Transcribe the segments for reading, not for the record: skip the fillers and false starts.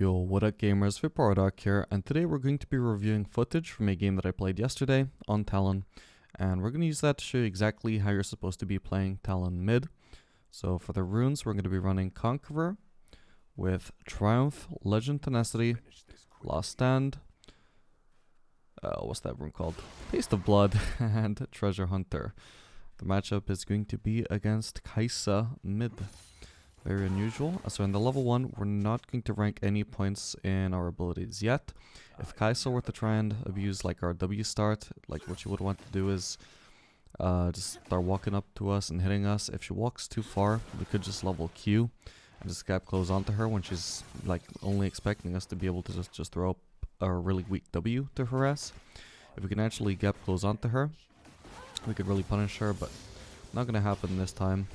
Yo, what up gamers, Vipardark here, and today we're going to be reviewing footage from a game that I played yesterday on Talon, and we're going to use that to show you exactly how you're supposed to be playing Talon mid. So for the runes, we're going to be running Conqueror with Triumph, Legend Tenacity, Last Stand, what's that rune called? Taste of Blood, and Treasure Hunter. The matchup is going to be against Kaisa mid. Very unusual. So in the level 1, we're not going to rank any points in our abilities yet. If Kaisa were to try and abuse like our W start, like what you would want to do is just start walking up to us and hitting us. If she walks too far, we could just level Q and just gap close onto her when she's like only expecting us to be able to just throw up a really weak W to harass. If we can actually gap close onto her, we could really punish her, but not gonna happen this time.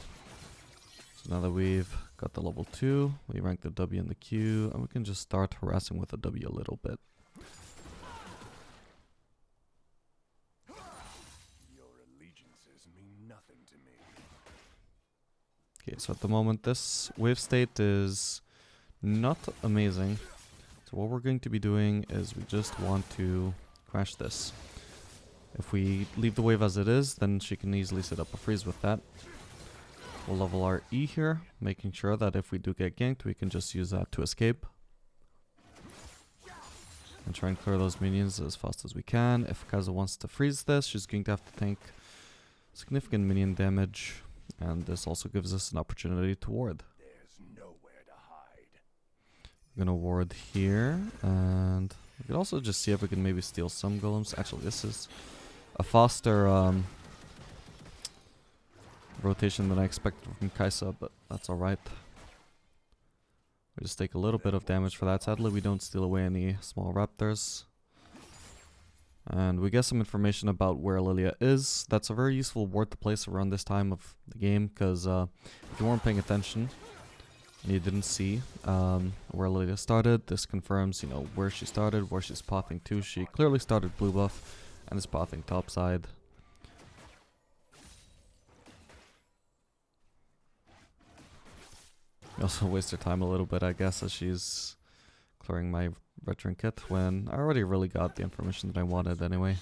Now that we've got the level 2, we rank the W and the Q, and we can just start harassing with the W a little bit. Your allegiances mean nothing to me. Okay, so at the moment this wave state is not amazing. So what we're going to be doing is we just want to crash this. If we leave the wave as it is, then she can easily set up a freeze with that. We'll level our E here, making sure that if we do get ganked, we can just use that to escape. And try and clear those minions as fast as we can. If Kaisa wants to freeze this, she's going to have to tank significant minion damage. And this also gives us an opportunity to ward. There's nowhere to hide. We're gonna ward here, and we could also just see if we can maybe steal some golems. Actually, this is a faster rotation than I expected from Kaisa, but that's alright. We just take a little bit of damage for that. Sadly, we don't steal away any small raptors. And we get some information about where Lilia is. That's a very useful ward to place around this time of the game, because if you weren't paying attention and you didn't see where Lilia started, this confirms, you know, where she started, where she's pathing to. She clearly started blue buff and is pathing topside. We also waste her time a little bit, I guess, as she's clearing my red trinket when I already really got the information that I wanted anyway.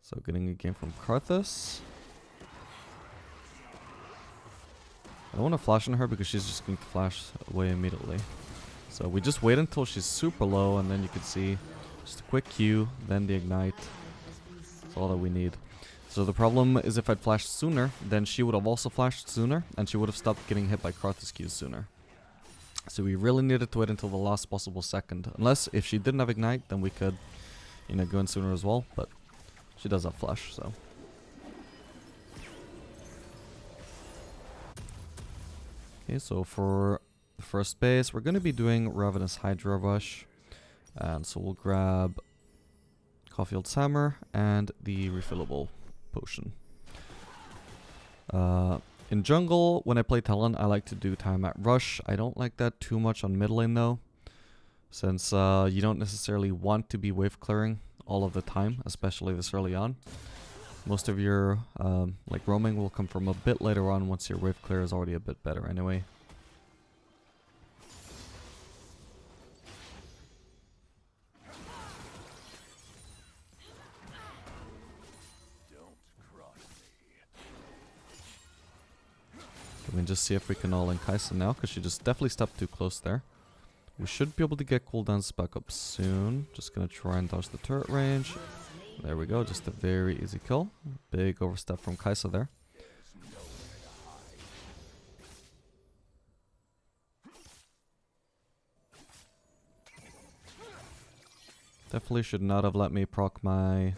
So getting a game from Karthus. I don't want to flash on her because she's just going to flash away immediately. So we just wait until she's super low, and then you can see just a quick Q, then the ignite. That's all that we need. So the problem is if I'd flashed sooner, then she would have also flashed sooner, and she would have stopped getting hit by Karthus Qs sooner. So we really needed to wait until the last possible second. Unless, if she didn't have ignite, then we could, you know, go in sooner as well, but she does have flash, so. Okay, so for the first base, we're going to be doing Ravenous Hydra Rush. And so we'll grab Caulfield's Hammer and the refillable potion. In jungle, when I play Talon, I like to do time at rush. I don't like that too much on mid lane though, since you don't necessarily want to be wave clearing all of the time, especially this early on. Most of your like roaming will come from a bit later on once your wave clear is already a bit better anyway. We can just see if we can all in Kaisa now, because she just definitely stepped too close there. We should be able to get cooldowns back up soon. Just gonna try and dodge the turret range. There we go, just a very easy kill. Big overstep from Kaisa there. Definitely should not have let me proc my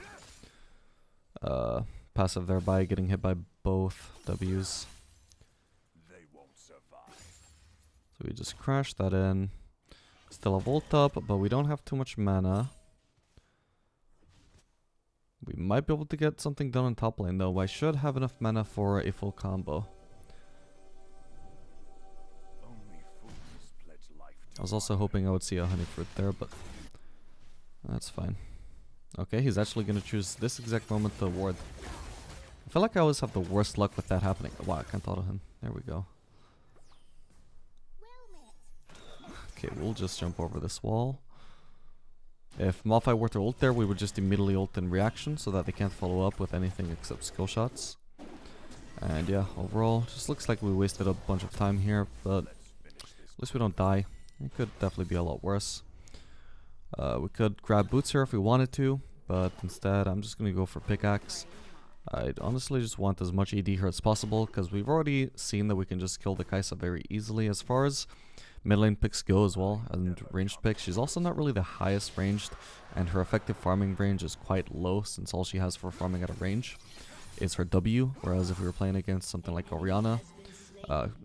passive there by getting hit by both Ws. So we just crash that in. Still a volt up, but we don't have too much mana. We might be able to get something done on top lane though. I should have enough mana for a full combo. I was also hoping I would see a honey fruit there, but that's fine. Okay, he's actually going to choose this exact moment to ward. I feel like I always have the worst luck with that happening. Wow, I can't auto him. There we go. Okay, we'll just jump over this wall. If Malphite were to ult there, we would just immediately ult in reaction so that they can't follow up with anything except skill shots. And yeah, overall, just looks like we wasted a bunch of time here, but at least we don't die. It could definitely be a lot worse. We could grab boots here if we wanted to, but instead I'm just going to go for pickaxe. I'd honestly just want as much AD here as possible, because we've already seen that we can just kill the Kai'Sa very easily. As far as mid lane picks go as well, and ranged picks, she's also not really the highest ranged, and her effective farming range is quite low, since all she has for farming at a range is her W, whereas if we were playing against something like Orianna,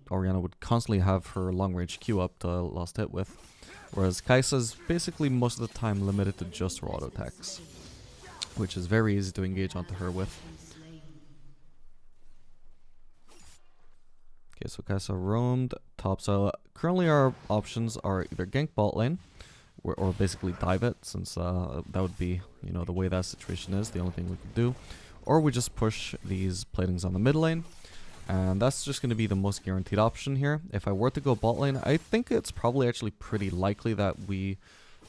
Orianna would constantly have her long range Q up to last hit with, whereas Kai'Sa's basically most of the time limited to just her auto attacks, which is very easy to engage onto her with. Okay, so Kai'Sa roamed top, so currently our options are either gank bot lane, or basically dive it, since that would be, you know, the way that situation is, the only thing we could do. Or we just push these platings on the mid lane, and that's just going to be the most guaranteed option here. If I were to go bot lane, I think it's probably actually pretty likely that we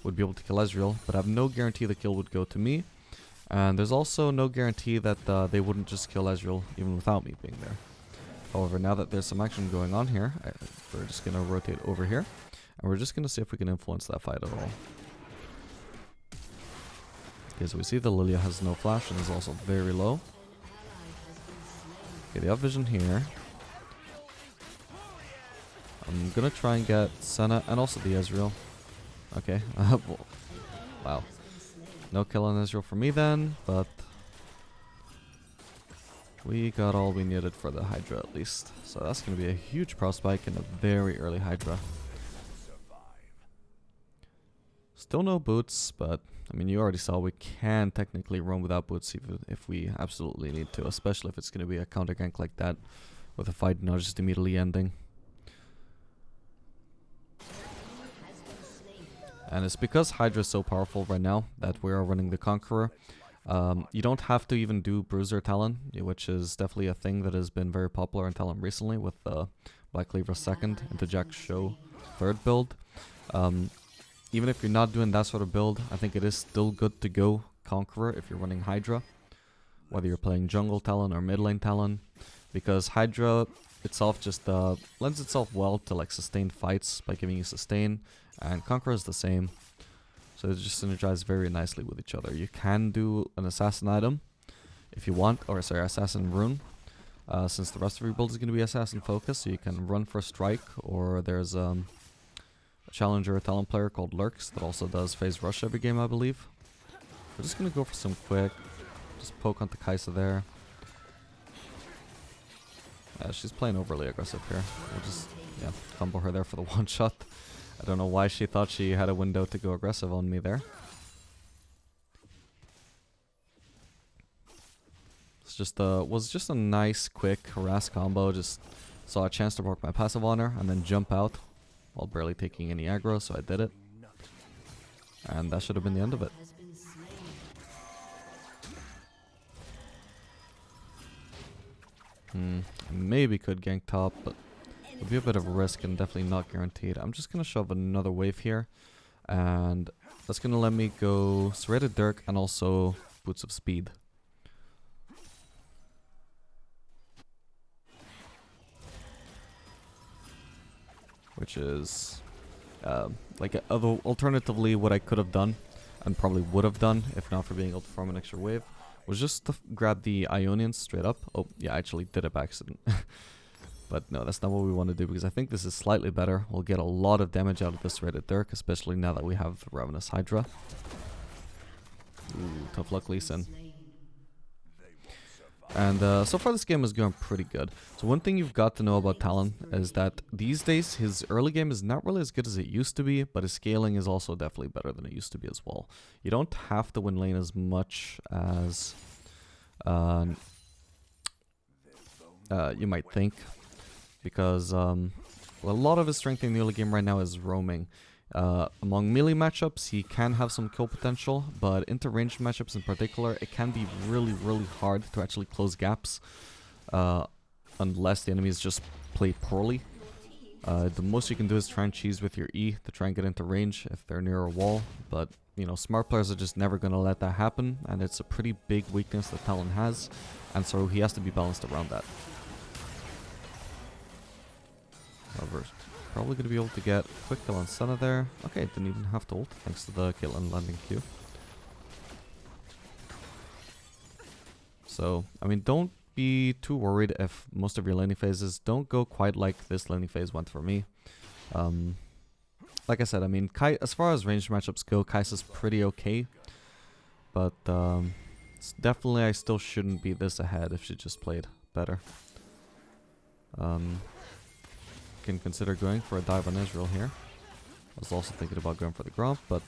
would be able to kill Ezreal, but I have no guarantee the kill would go to me. And there's also no guarantee that they wouldn't just kill Ezreal even without me being there. However, now that there's some action going on here, we're just going to rotate over here, and we're just going to see if we can influence that fight at all. Okay, so we see the Lilia has no flash and is also very low. Okay, they have vision here. I'm gonna try and get Senna and also the Ezreal. Okay, wow. No kill on Ezreal for me then, but we got all we needed for the Hydra at least. So that's gonna be a huge pro spike in a very early Hydra. Still no boots, but I mean, you already saw we can technically roam without boots even if we absolutely need to, especially if it's going to be a counter gank like that, with a fight not just immediately ending. And it's because Hydra is so powerful right now that we are running the Conqueror. You don't have to even do Bruiser Talon, which is definitely a thing that has been very popular in Talon recently, with Black Cleaver 2nd into Jack's Show 3rd build. Even if you're not doing that sort of build, I think it is still good to go Conqueror if you're running Hydra, whether you're playing jungle Talon or mid lane Talon, because Hydra itself just lends itself well to like sustained fights by giving you sustain, and Conqueror is the same, so it just synergize very nicely with each other. You can do an assassin item if you want, or sorry, assassin rune, since the rest of your build is going to be assassin focused, so you can run for strike, or there's challenger Talon player called Lurks that also does phase rush every game, I believe. We're just gonna go for some quick, just poke onto Kai'Sa there. She's playing overly aggressive here. We'll just, yeah, combo her there for the one shot. I don't know why she thought she had a window to go aggressive on me there. It's just was just a nice quick harass combo. Just saw a chance to work my passive on her and then jump out while barely taking any aggro, so I did it. And that should have been the end of it. Maybe could gank top, but it would be a bit of a risk and definitely not guaranteed. I'm just going to shove another wave here, and that's going to let me go Serrated Dirk and also Boots of Speed. Which is like alternatively what I could have done and probably would have done if not for being able to farm an extra wave, was just to grab the Ionians straight up. Oh yeah, I actually did it by accident. But no, that's not what we want to do, because I think this is slightly better. We'll get a lot of damage out of this Rated Dirk, especially now that we have the Ravenous Hydra. Ooh, tough luck Lee Sin. And so far this game is going pretty good. So one thing you've got to know about Talon is that these days his early game is not really as good as it used to be, but his scaling is also definitely better than it used to be as well. You don't have to win lane as much as you might think, because a lot of his strength in the early game right now is roaming. Among melee matchups, he can have some kill potential, but into ranged matchups in particular, it can be really, really hard to actually close gaps, unless the enemies just play poorly. The most you can do is try and cheese with your E to try and get into range if they're near a wall, but you know, smart players are just never going to let that happen, and it's a pretty big weakness that Talon has, and so he has to be balanced around that. However, probably going to be able to get a quick kill on Senna there. Okay, didn't even have to ult, thanks to the Caitlyn landing Q. So, I mean, don't be too worried if most of your laning phases don't go quite like this laning phase went for me. Like I said, I mean, as far as ranged matchups go, Kai'Sa's pretty okay. But definitely I still shouldn't be this ahead if she just played better. Can consider going for a dive on Ezreal here. I was also thinking about going for the Gromp, but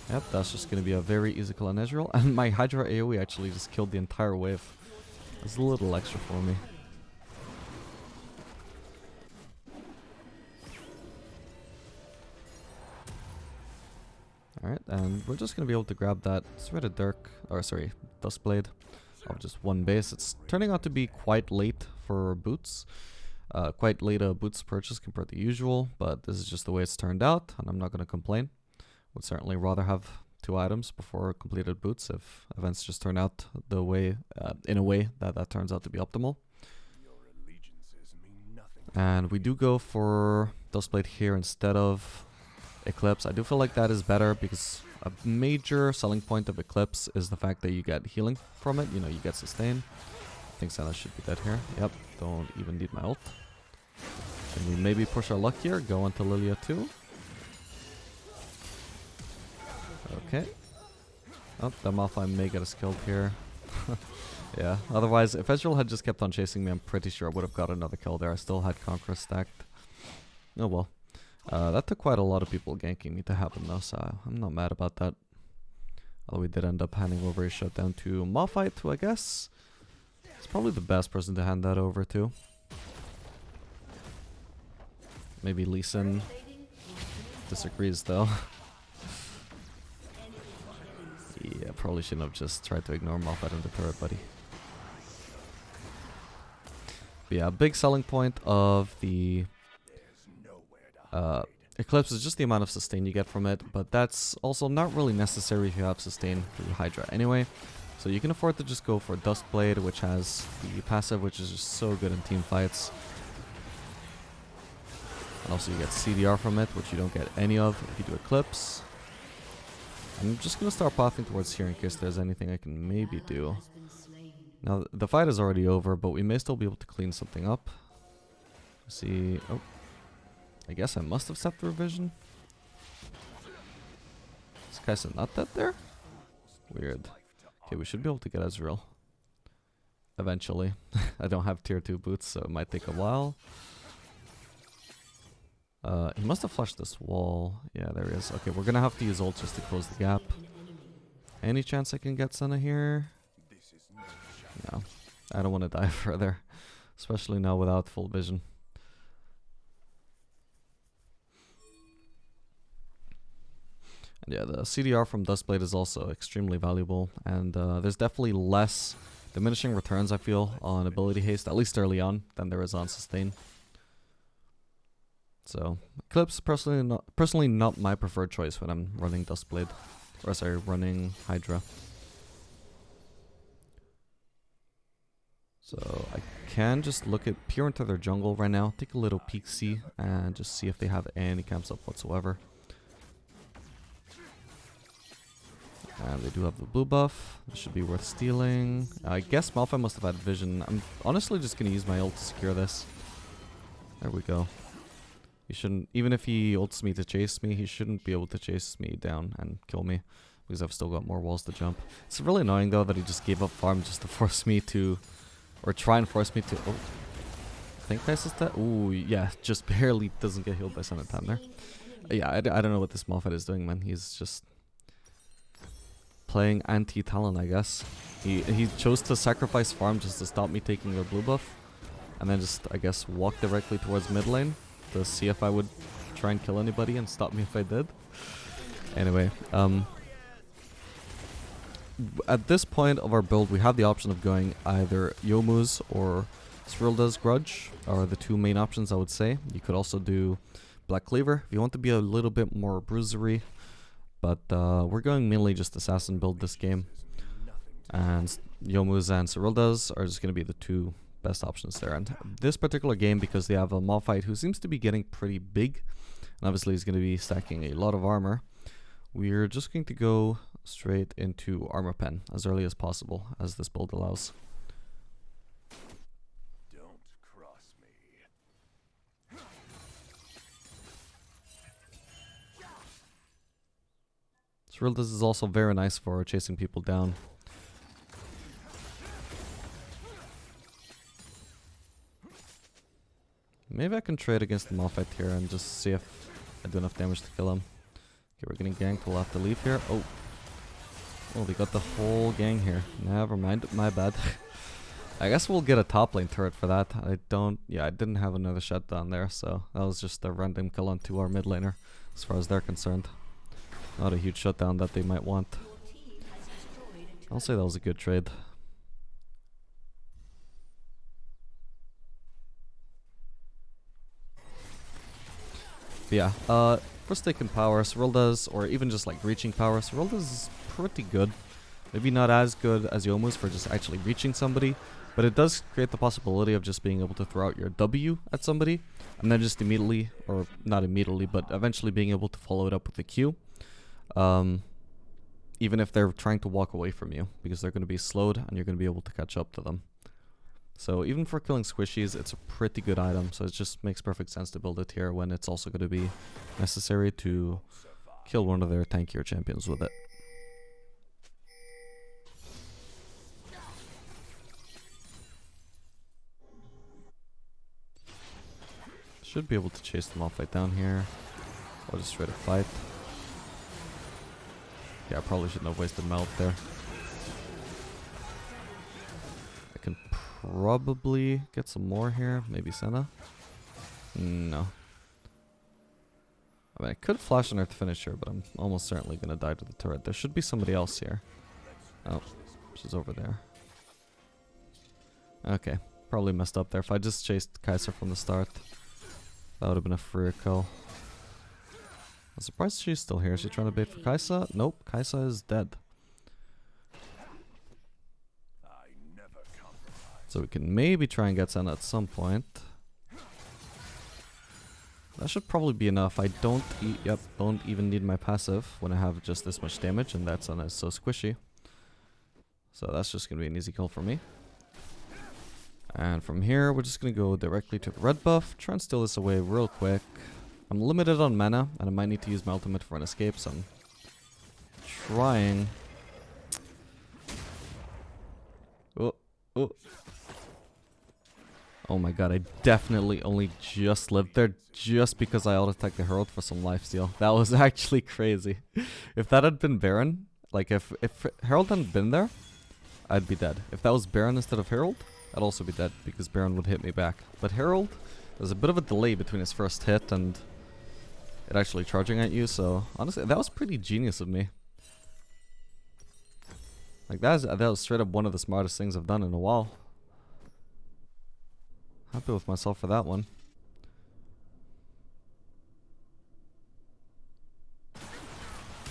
yep, that's just going to be a very easy kill on Ezreal. And my Hydra AoE actually just killed the entire wave. It's a little extra for me. Alright, and we're just going to be able to grab that Duskblade of just one base. It's turning out to be quite late for boots. Quite late boots purchase compared to usual, but this is just the way it's turned out, and I'm not going to complain. Would certainly rather have 2 items before completed boots if events just turn out the way, in a way that turns out to be optimal. And we do go for Duskblade here instead of Eclipse. I do feel like that is better because a major selling point of Eclipse is the fact that you get healing from it. You know, you get sustain. I think Senna should be dead here. Yep, don't even need my ult. Can we maybe push our luck here? Go into Lilia too. Okay. Oh, the Malphite may get us killed here. Yeah, otherwise, if Ezreal had just kept on chasing me, I'm pretty sure I would have got another kill there. I still had Conqueror stacked. Oh well. That took quite a lot of people ganking me to happen though, so I'm not mad about that. Although we did end up handing over a shutdown to Malphite, who I guess is probably the best person to hand that over to. Maybe Lee Sin disagrees though. Yeah, probably shouldn't have just tried to ignore Malphite in the turret, buddy. But yeah, a big selling point of the Eclipse is just the amount of sustain you get from it, but that's also not really necessary if you have sustain through Hydra anyway. So you can afford to just go for Duskblade, which has the passive, which is just so good in team fights. And also you get CDR from it, which you don't get any of if you do Eclipse. I'm just going to start pathing towards here in case there's anything I can maybe do. Now, the fight is already over, but we may still be able to clean something up. See... Oh. I guess I must have set the revision. Is Kai'Sa not dead there? Weird. Okay, we should be able to get Ezreal. Eventually. I don't have tier 2 boots, so it might take a while. He must have flushed this wall. Yeah, there he is. Okay, we're gonna have to use ult just to close the gap. Any chance I can get Senna here? No. I don't want to die further. Especially now without full vision. And yeah, the CDR from Duskblade is also extremely valuable. And there's definitely less diminishing returns, I feel, on ability haste, at least early on, than there is on sustain. So, Eclipse personally not my preferred choice when I'm running Duskblade. Or sorry, running Hydra. So, I can just look at peer into their jungle right now, take a little peek-see, and just see if they have any camps up whatsoever. And they do have the blue buff. This should be worth stealing. I guess Malphite must have had vision. I'm honestly just going to use my ult to secure this. There we go. He shouldn't, even if he ults me to chase me, he shouldn't be able to chase me down and kill me. Because I've still got more walls to jump. It's really annoying though that he just gave up farm just to force me to, or try and force me to, oh. I think Kai'Sa's dead. Ooh, yeah, just barely doesn't get healed by Sun and Tan there. Yeah, I don't know what this Malphite is doing, man. He's just playing anti-Talon, I guess. He chose to sacrifice farm just to stop me taking the blue buff. And then just, I guess, walk directly towards mid lane to see if I would try and kill anybody and stop me if I did. Anyway, at this point of our build, we have the option of going either Youmuu's or Cerilda's Grudge are the two main options, I would say. You could also do Black Cleaver if you want to be a little bit more bruisery. But we're going mainly just Assassin build this game. And Youmuu's and Cerilda's are just going to be the two best options there. And this particular game, because they have a Malphite who seems to be getting pretty big, and obviously he's going to be stacking a lot of armor, we're just going to go straight into Armor Pen as early as possible, as this build allows. Don't cross me. Cerilda's is also very nice for chasing people down. Maybe I can trade against the Malphite here and just see if I do enough damage to kill him. Okay, we're getting ganked. We'll have to leave here. Oh. Oh, they got the whole gang here. Never mind. My bad. I guess we'll get a top lane turret for that. I didn't have another shutdown there, so that was just a random kill onto our mid laner, as far as they're concerned. Not a huge shutdown that they might want. I'll say that was a good trade. But yeah, first taking power, Cerilda's, or even just like reaching power, Cerilda's is pretty good. Maybe not as good as Youmuu's for just actually reaching somebody, but it does create the possibility of just being able to throw out your W at somebody, and then just immediately, or not immediately, but eventually being able to follow it up with a Q. Even if they're trying to walk away from you, because they're going to be slowed and you're going to be able to catch up to them. So even for killing squishies, it's a pretty good item, so it just makes perfect sense to build it here when it's also going to be necessary to kill one of their tankier champions with it. Should be able to chase them off right down here. Or just try to fight. Yeah, I probably shouldn't have wasted melt there. I can probably get some more here. Maybe Senna? No. I mean, I could flash on her to finish her, but I'm almost certainly going to die to the turret. There should be somebody else here. Oh, she's over there. Okay, probably messed up there. If I just chased Kai'Sa from the start, that would have been a free kill. I'm surprised she's still here. Is she trying to bait for Kai'Sa? Nope, Kai'Sa is dead. So we can maybe try and get Senna at some point. That should probably be enough. I don't even need my passive when I have just this much damage, and that Senna is so squishy. So that's just gonna be an easy kill for me. And from here, we're just gonna go directly to the red buff, try and steal this away real quick. I'm limited on mana, and I might need to use my ultimate for an escape, so I'm trying. Oh my god, I definitely only just lived there just because I auto-attacked the Herald for some lifesteal. That was actually crazy. If that had been Baron, like if Herald hadn't been there, I'd be dead. If that was Baron instead of Herald, I'd also be dead because Baron would hit me back. But Herald, there's a bit of a delay between his first hit and it actually charging at you, so honestly, that was pretty genius of me. Like that was straight up one of the smartest things I've done in a while. Happy with myself for that one.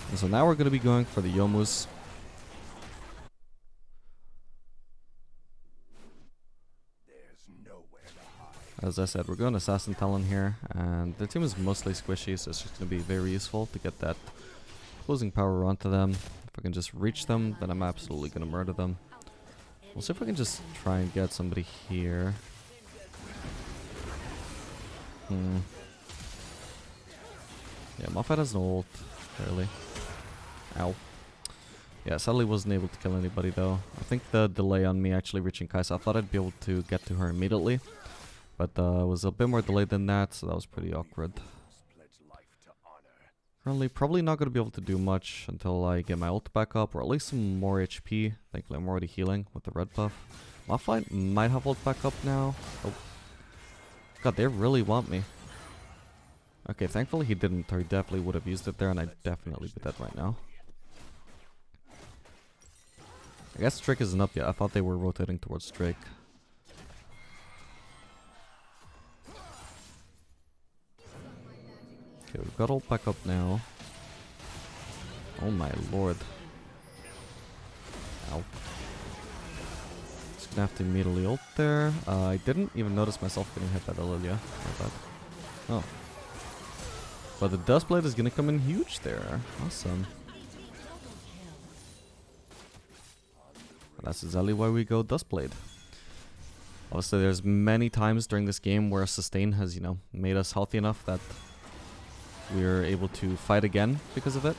And so now we're going to be going for the Youmuu's. As I said, we're going Assassin Talon here, and their team is mostly squishy, so it's just going to be very useful to get that closing power onto them. If I can just reach them, then I'm absolutely going to murder them. We'll see if I can just try and get somebody here. Yeah, Malphite has an ult, clearly. Ow. Yeah, sadly wasn't able to kill anybody though. I think the delay on me actually reaching Kai'Sa, I thought I'd be able to get to her immediately. But it was a bit more delayed than that, so that was pretty awkward. Currently, probably not going to be able to do much until I get my ult back up, or at least some more HP. Thankfully, I'm already healing with the red buff. Malphite might have ult back up now. Oh. God, they really want me. Okay, thankfully he didn't, or he definitely would have used it there, and I'd definitely be dead right now. I guess Drake isn't up yet. I thought they were rotating towards Drake. Okay, we've got ult back up now. Oh my lord. Ow. Just gonna have to immediately ult there. I didn't even notice myself getting hit by the Lilia. My bad. Oh. But the Duskblade is gonna come in huge there. Awesome. That's exactly why we go Duskblade. Obviously, there's many times during this game where sustain has, you know, made us healthy enough that we're able to fight again because of it.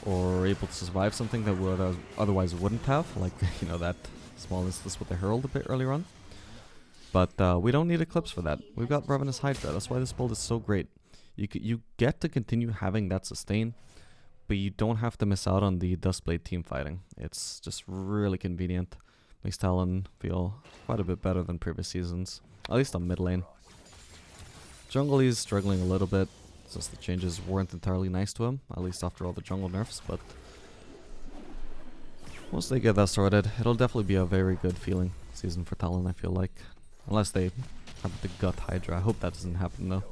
Or able to survive something that we otherwise wouldn't have. Like, you know, that small instance with the Herald a bit earlier on. But we don't need Eclipse for that. We've got Ravenous Hydra. That's why this build is so great. You get to continue having that sustain, but you don't have to miss out on the Duskblade team fighting. It's just really convenient. Makes Talon feel quite a bit better than previous seasons, at least on mid lane. Jungle he's struggling a little bit, since the changes weren't entirely nice to him, at least after all the jungle nerfs, but once they get that sorted, it'll definitely be a very good feeling season for Talon, I feel like. Unless they have the gut Hydra. I hope that doesn't happen though.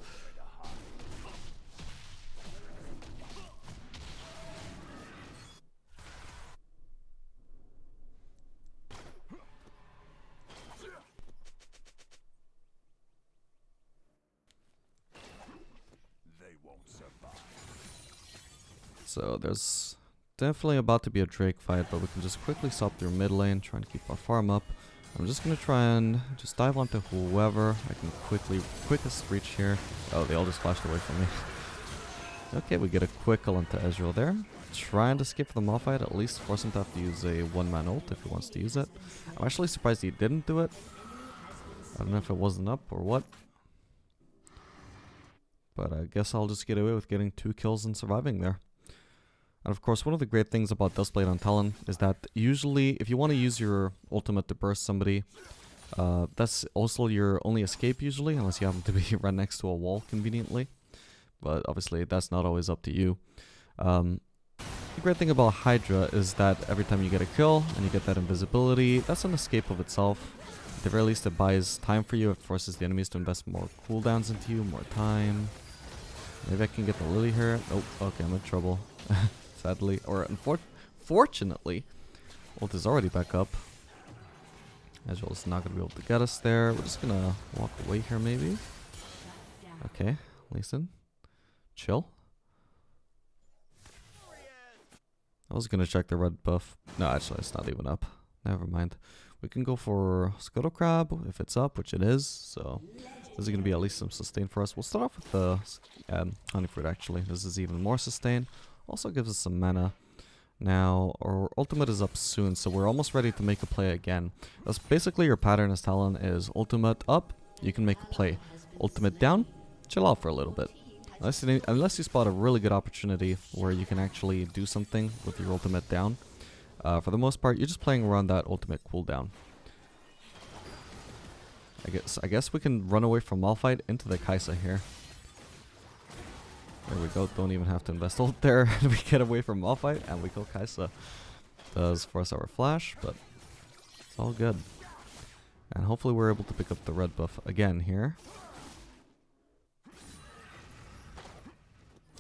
So there's definitely about to be a Drake fight, but we can just quickly stop through mid lane, trying to keep our farm up. I'm just gonna try and just dive onto whoever I can quickest reach here. Oh, they all just flashed away from me. Okay, we get a quick kill onto Ezreal there. Trying to skip the Malphite, at least force him to have to use a one-man ult if he wants to use it. I'm actually surprised he didn't do it. I don't know if it wasn't up or what. But I guess I'll just get away with getting 2 kills and surviving there. And of course, one of the great things about Duskblade on Talon is that usually, if you want to use your ultimate to burst somebody, that's also your only escape usually, unless you happen to be right next to a wall conveniently. But obviously, that's not always up to you. The great thing about Hydra is that every time you get a kill and you get that invisibility, that's an escape of itself. At the very least, it buys time for you. It forces the enemies to invest more cooldowns into you, more time. Maybe I can get the Lily here. Nope. Okay, I'm in trouble. Sadly, or unfortunately, ult is already back up. Ezreal is not going to be able to get us there. We're just going to walk away here, maybe. Okay, listen. Chill. I was going to check the red buff. No, actually, it's not even up. Never mind. We can go for Scuttle Crab if it's up, which it is. So this is going to be at least some sustain for us. We'll start off with the Honey Fruit, actually. This is even more sustain. Also gives us some mana. Now, our ultimate is up soon, so we're almost ready to make a play again. That's basically your pattern as Talon is ultimate up, you can make a play. Ultimate down, chill out for a little bit. Unless you spot a really good opportunity where you can actually do something with your ultimate down. For the most part, you're just playing around that ultimate cooldown. I guess we can run away from Malphite into the Kai'Sa here. There we go, don't even have to invest ult there. We get away from Malphite and we kill Kai'Sa. Does force our flash, but it's all good. And hopefully we're able to pick up the red buff again here.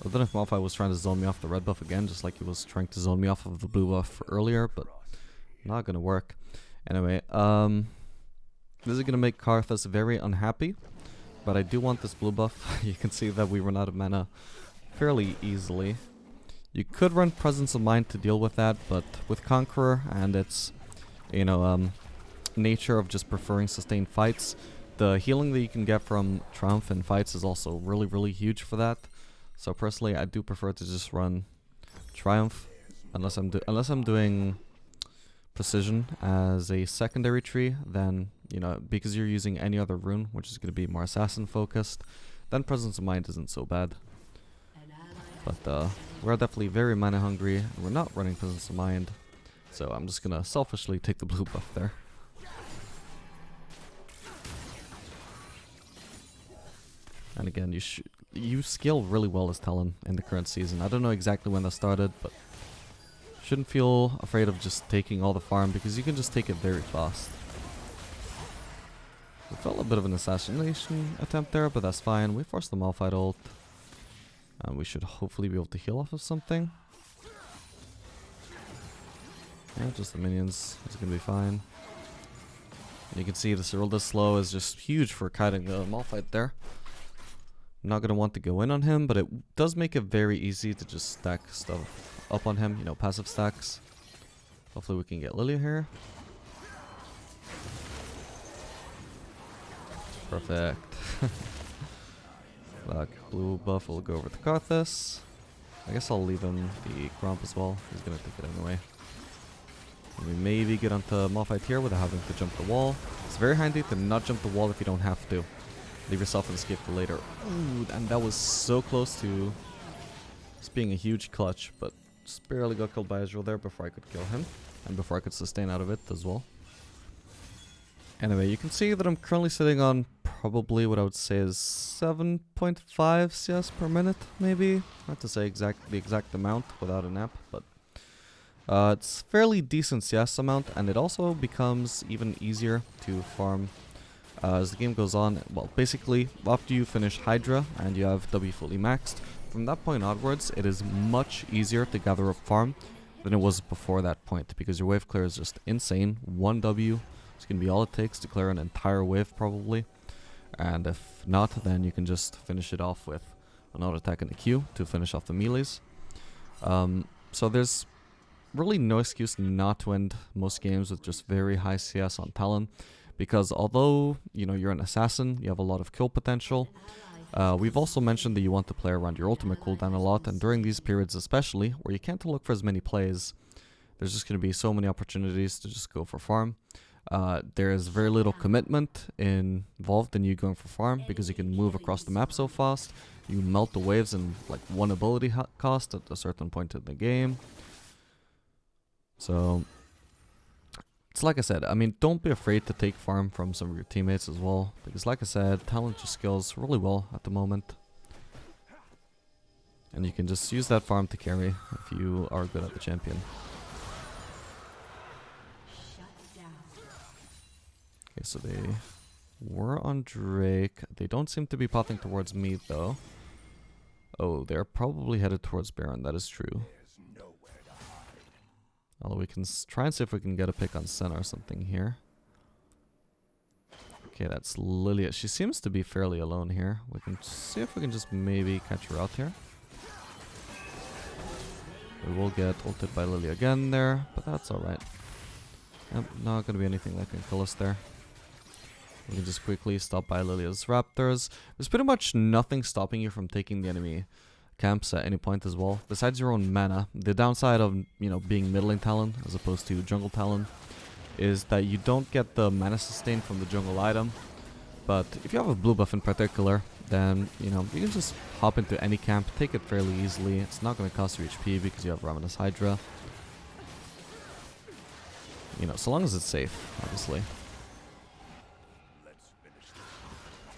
I don't know if Malphite was trying to zone me off the red buff again, just like he was trying to zone me off of the blue buff earlier, but not gonna work. Anyway, this is gonna make Karthus very unhappy. But I do want this blue buff. You can see that we run out of mana fairly easily. You could run Presence of Mind to deal with that, but with Conqueror and its, you know, nature of just preferring sustained fights, the healing that you can get from Triumph in fights is also really, really huge for that. So personally, I do prefer to just run Triumph, unless I'm doing Precision as a secondary tree, then, you know, because you're using any other rune, which is going to be more assassin focused, then Presence of Mind isn't so bad. But we're definitely very mana hungry, and we're not running Presence of Mind, so I'm just going to selfishly take the blue buff there. And again, you scale really well as Talon in the current season. I don't know exactly when that started, but shouldn't feel afraid of just taking all the farm because you can just take it very fast. We felt a bit of an assassination attempt there, but that's fine. We forced the Malphite ult. We should hopefully be able to heal off of something. Yeah, just the minions. It's gonna be fine. You can see the Cyrilda slow is just huge for kiting the Malphite there. I'm not gonna want to go in on him, but it does make it very easy to just stack stuff up on him, you know, passive stacks. Hopefully we can get Lilia here. Perfect. Black blue buff will go over to Karthus. I guess I'll leave him the Gromp as well. He's gonna take it anyway. And we maybe get onto Malphite here without having to jump the wall. It's very handy to not jump the wall if you don't have to. Leave yourself an escape for later. Ooh, and that was so close to just being a huge clutch, but just barely got killed by Ezreal there before I could kill him. And before I could sustain out of it as well. Anyway, you can see that I'm currently sitting on probably what I would say is 7.5 CS per minute, maybe. Not to say the exact amount without a nap, but it's fairly decent CS amount, and it also becomes even easier to farm as the game goes on. Well, basically, after you finish Hydra and you have W fully maxed, from that point onwards, it is much easier to gather up farm than it was before that point, because your wave clear is just insane. 1 W is going to be all it takes to clear an entire wave, probably. And if not, then you can just finish it off with an auto attack in the queue to finish off the melees. So there's really no excuse not to end most games with just very high CS on Talon, because although, you know, you're an assassin, you have a lot of kill potential. We've also mentioned that you want to play around your ultimate cooldown a lot, and during these periods especially, where you can't look for as many plays, there's just going to be so many opportunities to just go for farm. There's very little commitment involved in you going for farm, because you can move across the map so fast. You melt the waves in like 1 ability cost at a certain point in the game. So it's like I said, I mean, don't be afraid to take farm from some of your teammates as well, because like I said, Talon just scales really well at the moment. And you can just use that farm to carry if you are good at the champion. Okay, so they were on Drake. They don't seem to be popping towards me though. Oh, they're probably headed towards Baron, that is true. Although we can try and see if we can get a pick on Senna or something here. Okay, that's Lilia. She seems to be fairly alone here. We can see if we can just maybe catch her out here. We will get ulted by Lilia again there, but that's alright. Yep, not gonna be anything that can kill us there. We can just quickly stop by Lilia's Raptors. There's pretty much nothing stopping you from taking the enemy camps at any point as well, besides your own mana. The downside of, you know, being middling Talon as opposed to jungle Talon is that you don't get the mana sustain from the jungle item. But if you have a blue buff in particular, then, you know, you can just hop into any camp, take it fairly easily. It's not going to cost you HP because you have Ravenous Hydra. You know, so long as it's safe, obviously.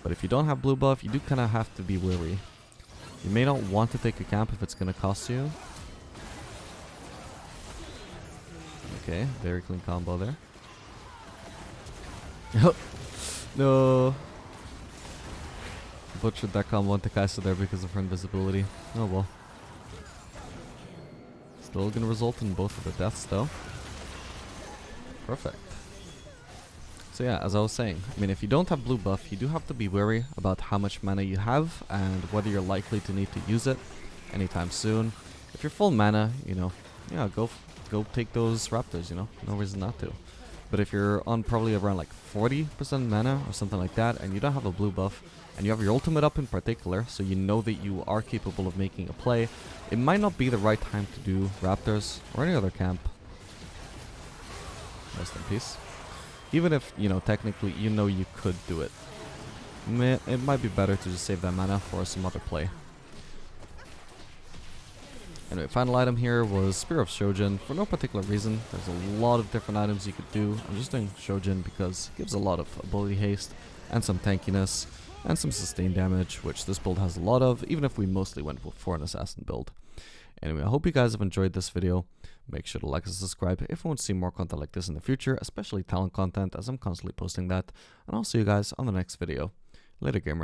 But if you don't have blue buff, you do kind of have to be wary. You may not want to take a camp if it's going to cost you. Okay, very clean combo there. No. Butchered that combo into Kai'Sa there because of her invisibility. Oh well. Still going to result in both of the deaths though. Perfect. So yeah, as I was saying, I mean, if you don't have blue buff, you do have to be wary about how much mana you have and whether you're likely to need to use it anytime soon. If you're full mana, you know, yeah, go take those Raptors, you know, no reason not to. But if you're on probably around like 40% mana or something like that, and you don't have a blue buff, and you have your ultimate up in particular, so you know that you are capable of making a play, it might not be the right time to do Raptors or any other camp. Rest in peace. Even if, you know, technically you know you could do it, it might be better to just save that mana for some other play. Anyway, final item here was Spear of Shojin for no particular reason. There's a lot of different items you could do. I'm just doing Shojin because it gives a lot of ability haste and some tankiness and some sustain damage, which this build has a lot of, even if we mostly went for an assassin build. Anyway, I hope you guys have enjoyed this video. Make sure to like and subscribe if you want to see more content like this in the future, especially Talon content, as I'm constantly posting that. And I'll see you guys on the next video. Later, gamers.